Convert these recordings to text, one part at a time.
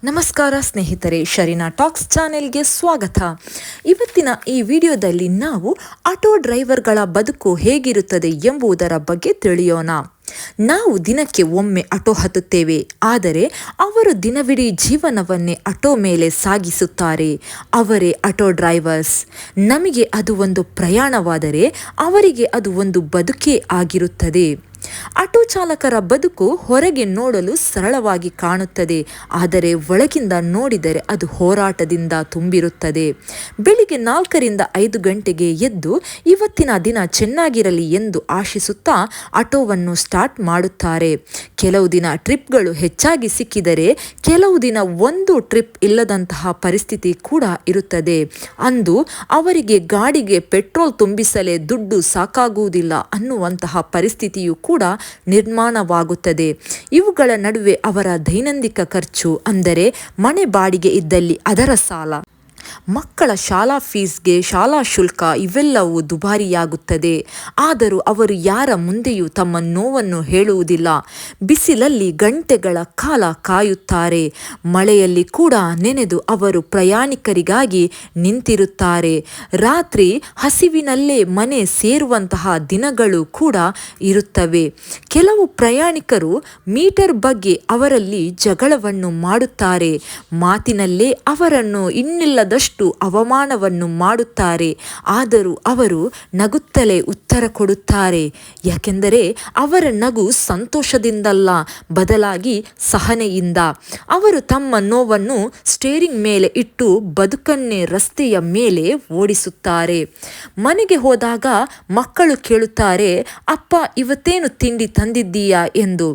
ನಮಸ್ಕಾರ ಸ್ನೇಹಿತರೆ, ಶರೀನಾ ಟಾಕ್ಸ್ ಚಾನೆಲ್ಗೆ ಸ್ವಾಗತ. ಇವತ್ತಿನ ಈ ವಿಡಿಯೋದಲ್ಲಿ ನಾವು ಆಟೋ ಡ್ರೈವರ್ಗಳ ಬದುಕು ಹೇಗಿರುತ್ತದೆ ಎಂಬುದರ ಬಗ್ಗೆ ತಿಳಿಯೋಣ. ನಾವು ದಿನಕ್ಕೆ ಒಮ್ಮೆ ಆಟೋ ಹತ್ತುತ್ತೇವೆ, ಆದರೆ ಅವರು ದಿನವಿಡೀ ಜೀವನವನ್ನೇ ಆಟೋ ಮೇಲೆ ಸಾಗಿಸುತ್ತಾರೆ. ಅವರೇ ಆಟೋ ಡ್ರೈವರ್ಸ್. ನಮಗೆ ಅದು ಒಂದು ಪ್ರಯಾಣವಾದರೆ ಅವರಿಗೆ ಅದು ಒಂದು ಬದುಕೇ ಆಗಿರುತ್ತದೆ. ಆಟೋ ಚಾಲಕರ ಬದುಕು ಹೊರಗೆ ನೋಡಲು ಸರಳವಾಗಿ ಕಾಣುತ್ತದೆ, ಆದರೆ ಒಳಗಿಂದ ನೋಡಿದರೆ ಅದು ಹೋರಾಟದಿಂದ ತುಂಬಿರುತ್ತದೆ. ಬೆಳಿಗ್ಗೆ 4ರಿಂದ 5 ಗಂಟೆಗೆ ಎದ್ದು ಇವತ್ತಿನ ದಿನ ಚೆನ್ನಾಗಿರಲಿ ಎಂದು ಆಶಿಸುತ್ತಾ ಆಟೋವನ್ನು ಸ್ಟಾರ್ಟ್ ಮಾಡುತ್ತಾರೆ. ಕೆಲವು ದಿನ ಟ್ರಿಪ್ಗಳು ಹೆಚ್ಚಾಗಿ ಸಿಕ್ಕಿದರೆ ಕೆಲವು ದಿನ ಒಂದು ಟ್ರಿಪ್ ಇಲ್ಲದಂತಹ ಪರಿಸ್ಥಿತಿ ಕೂಡ ಇರುತ್ತದೆ. ಅಂದು ಅವರಿಗೆ ಗಾಡಿಗೆ ಪೆಟ್ರೋಲ್ ತುಂಬಿಸಲೇ ದುಡ್ಡು ಸಾಕಾಗುವುದಿಲ್ಲ ಅನ್ನುವಂತಹ ಪರಿಸ್ಥಿತಿಯು ಕೂಡ ನಿರ್ಮಾಣವಾಗುತ್ತದೆ. ಇವುಗಳ ನಡುವೆ ಅವರ ದೈನಂದಿನ ಖರ್ಚು, ಅಂದರೆ ಮನೆ ಬಾಡಿಗೆ ಇದ್ದಲ್ಲಿ ಅದರ ಸಾಲ, ಮಕ್ಕಳ ಶಾಲಾ ಫೀಸ್ಗೆ ಶಾಲಾ ಶುಲ್ಕ, ಇವೆಲ್ಲವೂ ದುಬಾರಿಯಾಗುತ್ತದೆ. ಆದರೂ ಅವರು ಯಾರ ಮುಂದೆಯೂ ತಮ್ಮ ನೋವನ್ನು ಹೇಳುವುದಿಲ್ಲ. ಬಿಸಿಲಲ್ಲಿ ಗಂಟೆಗಳ ಕಾಲ ಕಾಯುತ್ತಾರೆ. ಮಳೆಯಲ್ಲಿ ಕೂಡ ನೆನೆದು ಅವರು ಪ್ರಯಾಣಿಕರಿಗಾಗಿ ನಿಂತಿರುತ್ತಾರೆ. ರಾತ್ರಿ ಹಸಿವಿನಲ್ಲೇ ಮನೆ ಸೇರುವಂತಹ ದಿನಗಳು ಕೂಡ ಇರುತ್ತವೆ. ಕೆಲವು ಪ್ರಯಾಣಿಕರು ಮೀಟರ್ ಬಗ್ಗೆ ಅವರಲ್ಲಿ ಜಗಳವನ್ನು ಮಾಡುತ್ತಾರೆ. ಮಾತಿನಲ್ಲೇ ಅವರನ್ನು ಇನ್ನಿಲ್ಲದಷ್ಟು ಅವಮಾನವನ್ನು ಮಾಡುತ್ತಾರೆ. ಆದರೂ ಅವರು ನಗುತ್ತಲೇ ಉತ್ತರ ಕೊಡುತ್ತಾರೆ. ಯಾಕೆಂದರೆ ಅವರ ನಗು ಸಂತೋಷದಿಂದಲ್ಲ, ಬದಲಾಗಿ ಸಹನೆಯಿಂದ. ಅವರು ತಮ್ಮ ನೋವನ್ನು ಸ್ಟೇರಿಂಗ್ ಮೇಲೆ ಇಟ್ಟು ಬದುಕನ್ನೇ ರಸ್ತೆಯ ಮೇಲೆ ಓಡಿಸುತ್ತಾರೆ. ಮನೆಗೆ ಹೋದಾಗ ಮಕ್ಕಳು ಕೇಳುತ್ತಾರೆ, ಅಪ್ಪ ಇವತ್ತೇನು ತಿಂಡಿ ತಂದಿದ್ದೀಯಾ ಎಂದು.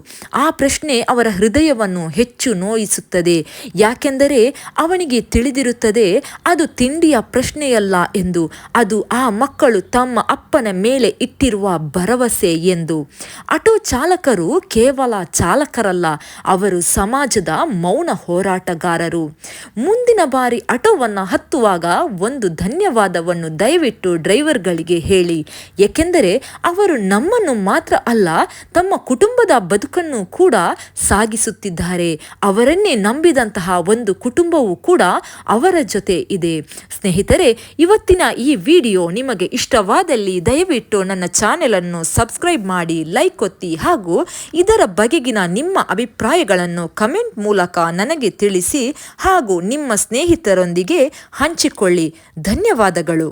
ಆ ಪ್ರಶ್ನೆ ಅವರ ಹೃದಯವನ್ನು ಹೆಚ್ಚು ನೋಯಿಸುತ್ತದೆ. ಯಾಕೆಂದರೆ ಅವನಿಗೆ ತಿಳಿದಿರುತ್ತದೆ ಅದು ತಿಂಡಿಯ ಪ್ರಶ್ನೆಯಲ್ಲ ಎಂದು, ಅದು ಆ ಮಕ್ಕಳು ತಮ್ಮ ಅಪ್ಪನ ಮೇಲೆ ಇಟ್ಟಿರುವ ಭರವಸೆ ಎಂದು. ಆಟೋ ಚಾಲಕರು ಕೇವಲ ಚಾಲಕರಲ್ಲ, ಅವರು ಸಮಾಜದ ಮೌನ ಹೋರಾಟಗಾರರು. ಮುಂದಿನ ಬಾರಿ ಆಟೋವನ್ನು ಹತ್ತುವಾಗ ಒಂದು ಧನ್ಯವಾದವನ್ನು ದಯವಿಟ್ಟು ಡ್ರೈವರ್ಗಳಿಗೆ ಹೇಳಿ. ಏಕೆಂದರೆ ಅವರು ನಮ್ಮನ್ನು ಮಾತ್ರ ಅಲ್ಲ, ತಮ್ಮ ಕುಟುಂಬದ ಬದುಕನ್ನು ಕೂಡ ಸಾಗಿಸುತ್ತಿದ್ದಾರೆ. ಅವರನ್ನೇ ನಂಬಿದಂತಹ ಒಂದು ಕುಟುಂಬವೂ ಕೂಡ ಅವರ ಜೊತೆ ಇದೆ. ಸ್ನೇಹಿತರೆ, ಇವತ್ತಿನ ಈ ವಿಡಿಯೋ ನಿಮಗೆ ಇಷ್ಟವಾದಲ್ಲಿ ದಯವಿಟ್ಟು ನನ್ನ ಚಾನೆಲನ್ನು ಸಬ್ಸ್ಕ್ರೈಬ್ ಮಾಡಿ, ಲೈಕ್ ಒತ್ತಿ, ಹಾಗೂ ಇದರ ಬಗೆಗಿನ ನಿಮ್ಮ ಅಭಿಪ್ರಾಯಗಳನ್ನು ಕಮೆಂಟ್ ಮೂಲಕ ನನಗೆ ತಿಳಿಸಿ, ಹಾಗೂ ನಿಮ್ಮ ಸ್ನೇಹಿತರೊಂದಿಗೆ ಹಂಚಿಕೊಳ್ಳಿ. ಧನ್ಯವಾದಗಳು.